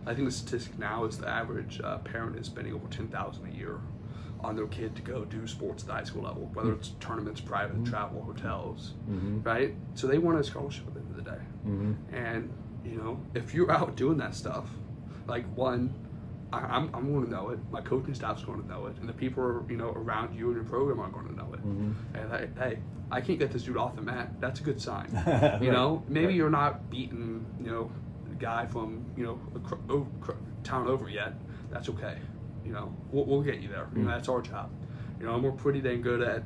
I think the statistic now is the average parent is spending over $10,000 a year on their kid to go do sports at the high school level, whether it's tournaments, private, travel, hotels, right? So they want a scholarship at the end of the day. And, you know, if you're out doing that stuff, like, one, I'm going to know it, my coaching staff's going to know it, and the people, you know, around you and your program are going to know it. And hey, I can't get this dude off the mat. That's a good sign. You know, maybe you're not beating, you know, a guy from, you know, town over yet. That's okay. You know, we'll get you there. You know, that's our job. You know, and we're pretty dang good at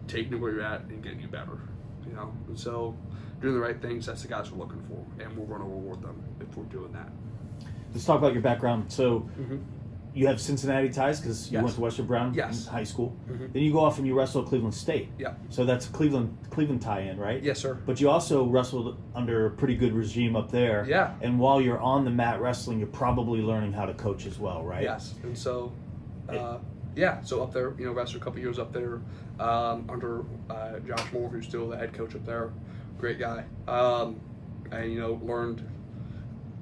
taking you where you're at and getting you better. You know, and so doing the right things, that's the guys we're looking for, and we're going to reward them if we're doing that. Let's talk about your background. So you have Cincinnati ties because you went to Western Brown in high school. Then you go off and you wrestle at Cleveland State. Yeah. So that's a Cleveland tie-in, right? Yes, sir. But you also wrestled under a pretty good regime up there. Yeah. And while you're on the mat wrestling, you're probably learning how to coach as well, right? Yes. And so, so up there, you know, wrestled a couple years up there under Josh Moore, who's still the head coach up there. Great guy. And, you know, learned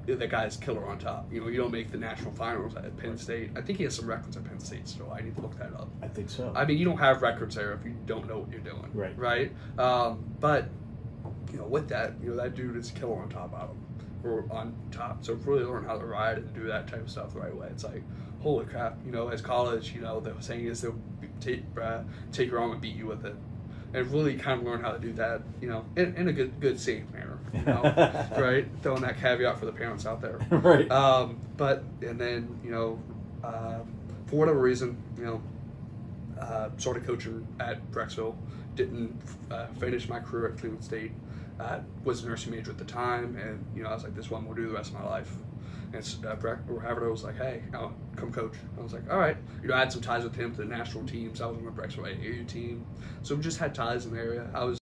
that guy's killer on top. You know, you don't make the national finals at Penn State. I think he has some records at Penn State still. I need to look that up. I think so. I mean, you don't have records there if you don't know what you're doing. Right. Right? But, you know, with that, you know, that dude is killer on top of him. Or on top. So really learn how to ride and do that type of stuff the right way. It's like, holy crap, you know, as college, you know, the saying is they'll take your arm and beat you with it. And really kind of learn how to do that, you know, in a good safe manner, you know, right? Throwing that caveat for the parents out there. Right. And then, you know, for whatever reason, you know, started coaching at Brecksville, didn't finish my career at Cleveland State, was a nursing major at the time, and, you know, I was like, this is what I'm going to do the rest of my life. And Havertz was like, hey, come coach. I was like, all right. You know, I had some ties with him to the national teams. I was on the Brecksville AAU team. So we just had ties in the area. I was